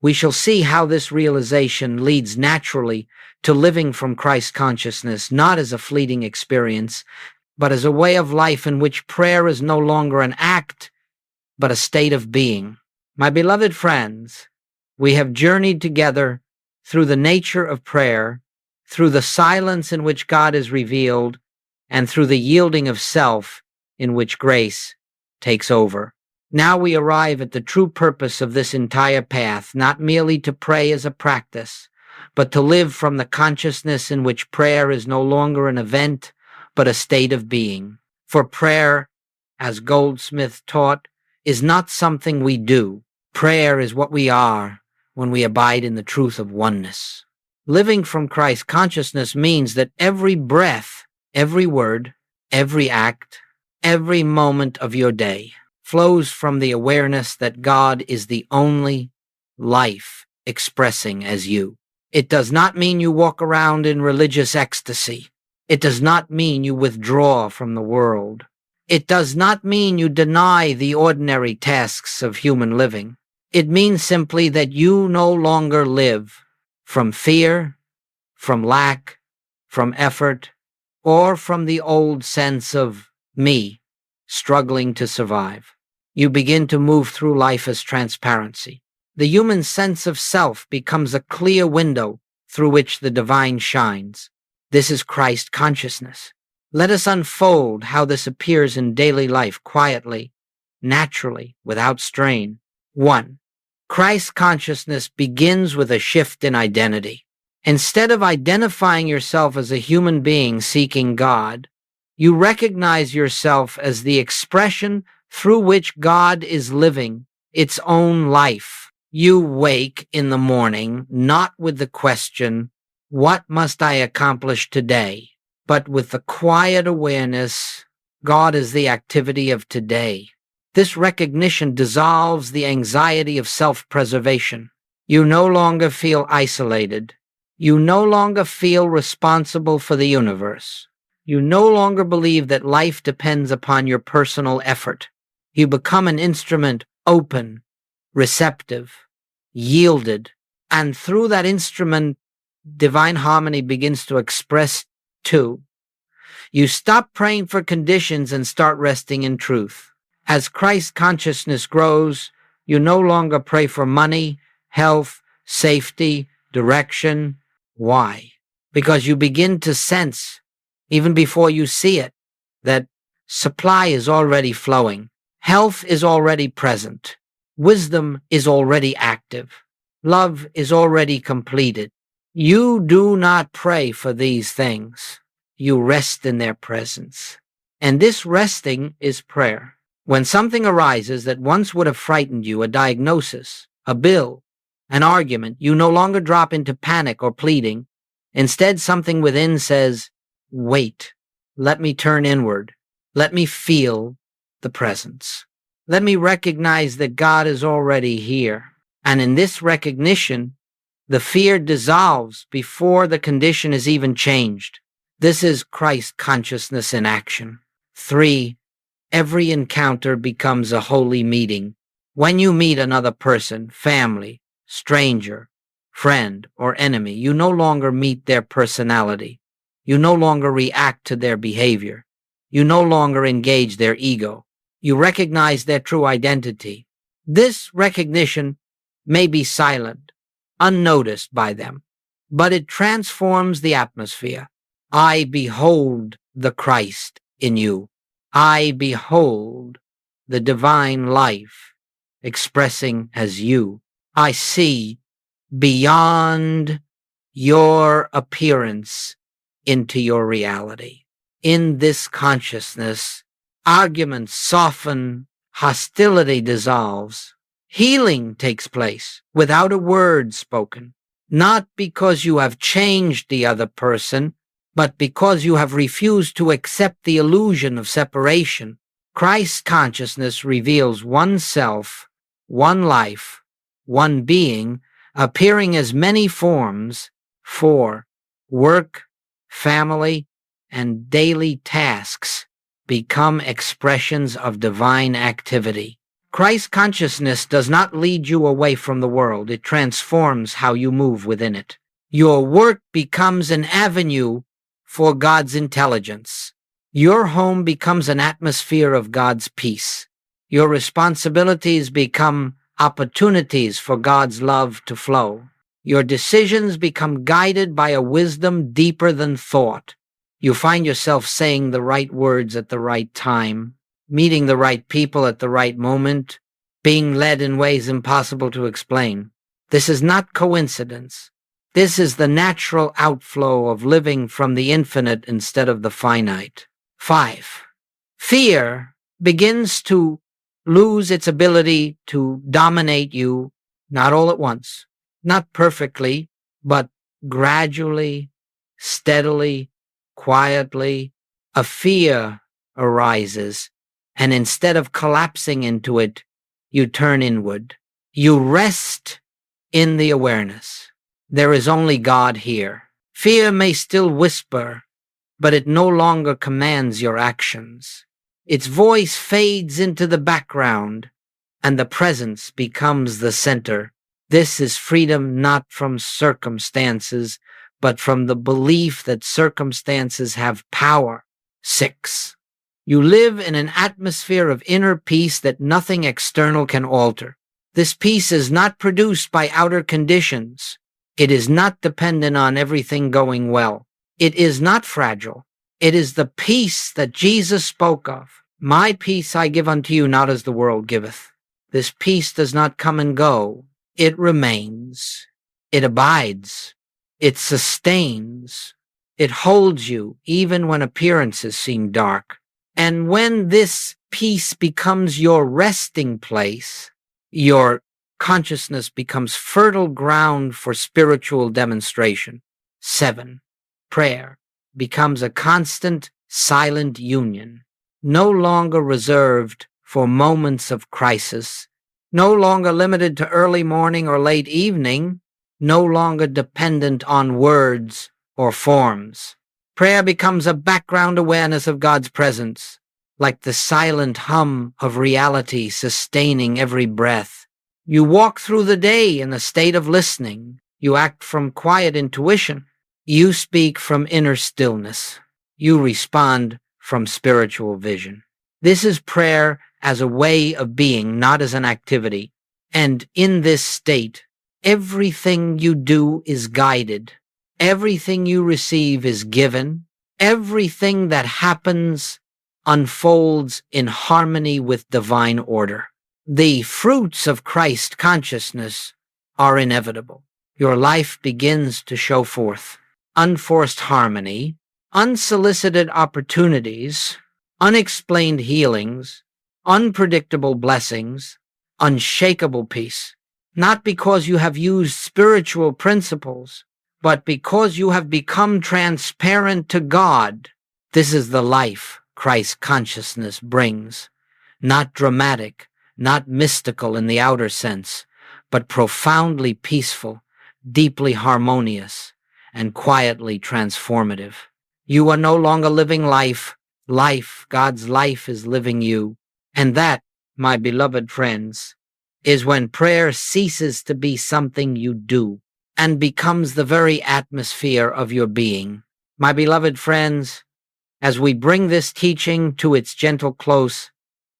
we shall see how this realization leads naturally to living from Christ consciousness, not as a fleeting experience, but as a way of life in which prayer is no longer an act, but a state of being. My beloved friends, we have journeyed together through the nature of prayer, through the silence in which God is revealed, and through the yielding of self in which grace takes over. Now we arrive at the true purpose of this entire path, not merely to pray as a practice, but to live from the consciousness in which prayer is no longer an event, but a state of being. For prayer, as Goldsmith taught, is not something we do. Prayer is what we are when we abide in the truth of oneness. Living from Christ consciousness means that every breath, every word, every act, every moment of your day flows from the awareness that God is the only life expressing as you. It does not mean you walk around in religious ecstasy. It does not mean you withdraw from the world. It does not mean you deny the ordinary tasks of human living. It means simply that you no longer live from fear, from lack, from effort, or from the old sense of me struggling to survive. You begin to move through life as transparency, The human sense of self becomes a clear window through which the divine shines. This is Christ consciousness. Let us unfold how this appears in daily life quietly, naturally, without strain. 1. Christ consciousness begins with a shift in identity. Instead of identifying yourself as a human being seeking God, you recognize yourself as the expression through which God is living its own life. You wake in the morning not with the question, "What must I accomplish today?" but with the quiet awareness, God is the activity of today. This recognition dissolves the anxiety of self-preservation. You no longer feel isolated. You no longer feel responsible for the universe. You no longer believe that life depends upon your personal effort. You become an instrument open, receptive, yielded, and through that instrument, divine harmony begins to express too. You stop praying for conditions and start resting in truth. As Christ consciousness grows, you no longer pray for money, health, safety, direction. Why? Because you begin to sense, even before you see it, that supply is already flowing. Health is already present. Wisdom is already active. Love is already completed. You do not pray for these things. You rest in their presence. And this resting is prayer. When something arises that once would have frightened you, a diagnosis, a bill, an argument, you no longer drop into panic or pleading. Instead, something within says, "Wait, let me turn inward. Let me feel the presence. Let me recognize that God is already here." And in this recognition, the fear dissolves before the condition is even changed. This is Christ consciousness in action. 3. Every encounter becomes a holy meeting. When you meet another person, family, stranger, friend, or enemy, you no longer meet their personality. You no longer react to their behavior. You no longer engage their ego. You recognize their true identity. This recognition may be silent, unnoticed by them, but it transforms the atmosphere. I behold the Christ in you. I behold the divine life expressing as you. I see beyond your appearance into your reality. In this consciousness, arguments soften, hostility dissolves, healing takes place without a word spoken, not because you have changed the other person, but because you have refused to accept the illusion of separation. Christ consciousness reveals one self, one life, one being, appearing as many forms for work, family, and daily tasks become expressions of divine activity. Christ consciousness does not lead you away from the world. It transforms how you move within it. Your work becomes an avenue for God's intelligence. Your home becomes an atmosphere of God's peace. Your responsibilities become opportunities for God's love to flow. Your decisions become guided by a wisdom deeper than thought. You find yourself saying the right words at the right time, meeting the right people at the right moment, being led in ways impossible to explain. This is not coincidence. This is the natural outflow of living from the infinite instead of the finite. 5. Fear begins to lose its ability to dominate you, not all at once, not perfectly, but gradually, steadily, quietly. A fear arises, and instead of collapsing into it, you turn inward. You rest in the awareness. There is only God here. Fear may still whisper, but it no longer commands your actions. Its voice fades into the background, and the presence becomes the center. This is freedom not from circumstances, but from the belief that circumstances have power. 6. You live in an atmosphere of inner peace that nothing external can alter. This peace is not produced by outer conditions. It is not dependent on everything going well. It is not fragile. It is the peace that Jesus spoke of. My peace I give unto you, not as the world giveth. This peace does not come and go. It remains. It abides. It sustains. It holds you even when appearances seem dark. And when this peace becomes your resting place, your consciousness becomes fertile ground for spiritual demonstration. 7. Prayer becomes a constant, silent union, no longer reserved for moments of crisis, no longer limited to early morning or late evening, no longer dependent on words or forms. Prayer becomes a background awareness of God's presence, like the silent hum of reality sustaining every breath. You walk through the day in a state of listening. You act from quiet intuition. You speak from inner stillness. You respond from spiritual vision. This is prayer as a way of being, not as an activity. And in this state, everything you do is guided. Everything you receive is given. Everything that happens unfolds in harmony with divine order. The fruits of Christ consciousness are inevitable. Your life begins to show forth unforced harmony, unsolicited opportunities, unexplained healings, unpredictable blessings, unshakable peace, not because you have used spiritual principles, but because you have become transparent to God. This is the life Christ consciousness brings, not dramatic, not mystical in the outer sense, but profoundly peaceful, deeply harmonious, and quietly transformative. You are no longer living life. God's life is living you. And that, my beloved friends, is when prayer ceases to be something you do and becomes the very atmosphere of your being. My beloved friends, as we bring this teaching to its gentle close,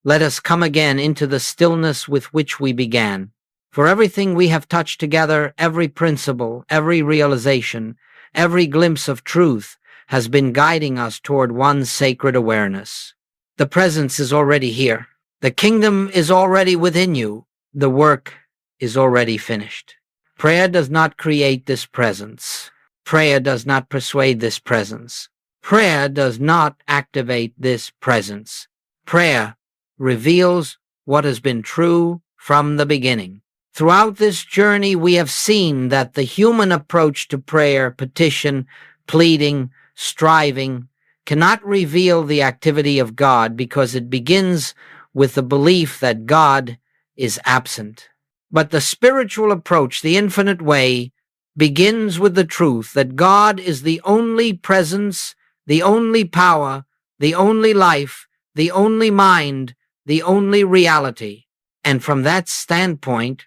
let us come again into the stillness with which we began. For everything we have touched together, every principle, every realization, every glimpse of truth has been guiding us toward one sacred awareness. The presence is already here. The kingdom is already within you. The work is already finished. Prayer does not create this presence. Prayer does not persuade this presence. Prayer does not activate this presence. Prayer reveals what has been true from the beginning. Throughout this journey, we have seen that the human approach to prayer, petition, pleading, striving, cannot reveal the activity of God because it begins with the belief that God is absent. But the spiritual approach, the infinite way, begins with the truth that God is the only presence, the only power, the only life, the only mind, the only reality. And from that standpoint,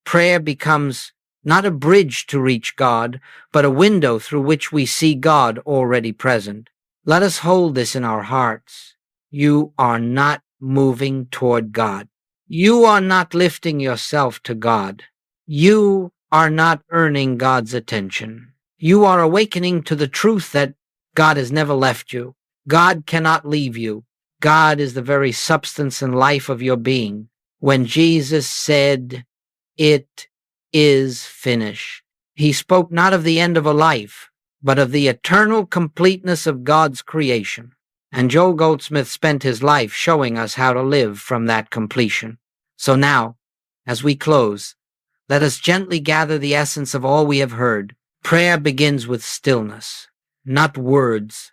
prayer becomes not a bridge to reach God, but a window through which we see God already present. Let us hold this in our hearts. You are not moving toward God. You are not lifting yourself to God. You are not earning God's attention. You are awakening to the truth that God has never left you. God cannot leave you. God is the very substance and life of your being. When Jesus said, "It is finished," he spoke not of the end of a life, but of the eternal completeness of God's creation. And Joel Goldsmith spent his life showing us how to live from that completion. So now, as we close, let us gently gather the essence of all we have heard. Prayer begins with stillness, not words,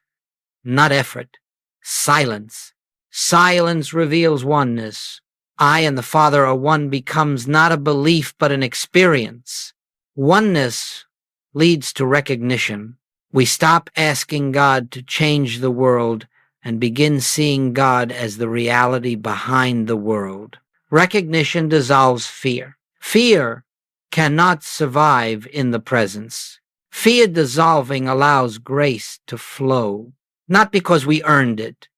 not effort, silence. Silence reveals oneness. I and the Father are one becomes not a belief but an experience. Oneness leads to recognition. We stop asking God to change the world and begin seeing God as the reality behind the world. Recognition dissolves fear. Fear cannot survive in the presence. Fear dissolving allows grace to flow, not because we earned it,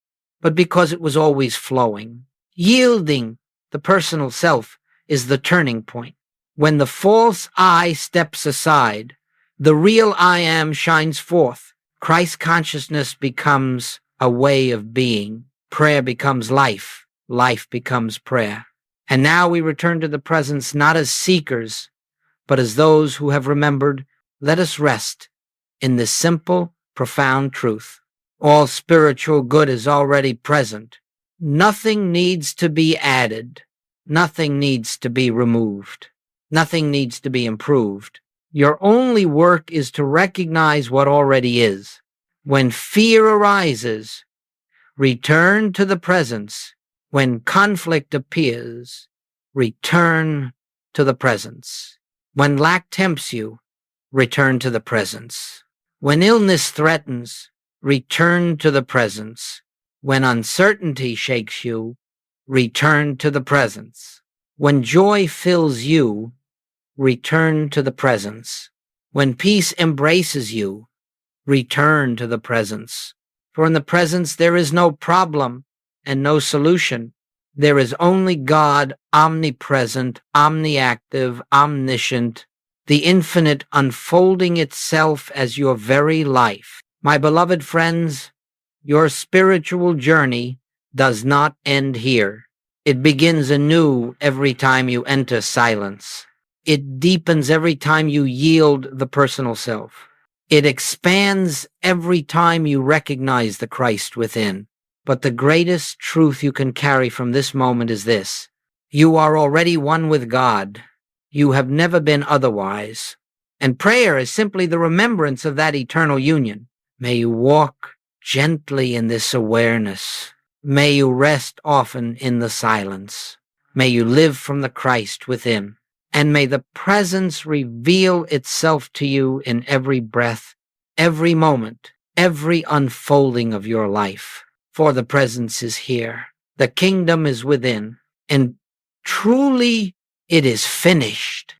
but because it was always flowing. Yielding the personal self is the turning point. When the false I steps aside, the real I am shines forth. Christ consciousness becomes a way of being. Prayer becomes life. Life becomes prayer. And now we return to the presence not as seekers, but as those who have remembered. Let us rest in this simple, profound truth. All spiritual good is already present. Nothing needs to be added. Nothing needs to be removed. Nothing needs to be improved. Your only work is to recognize what already is. When fear arises, return to the presence. When conflict appears, return to the presence. When lack tempts you, return to the presence. When illness threatens, return to the presence. When uncertainty shakes you, return to the presence. When joy fills you, return to the presence. When peace embraces you, return to the presence. For in the presence there is no problem and no solution. There is only God, omnipresent, omniactive, omniscient, the infinite unfolding itself as your very life. My beloved friends, your spiritual journey does not end here. It begins anew every time you enter silence. It deepens every time you yield the personal self. It expands every time you recognize the Christ within. But the greatest truth you can carry from this moment is this: you are already one with God. You have never been otherwise. And prayer is simply the remembrance of that eternal union. May you walk gently in this awareness. May you rest often in the silence. May you live from the Christ within. And may the presence reveal itself to you in every breath, every moment, every unfolding of your life. For the presence is here. The kingdom is within. And truly it is finished.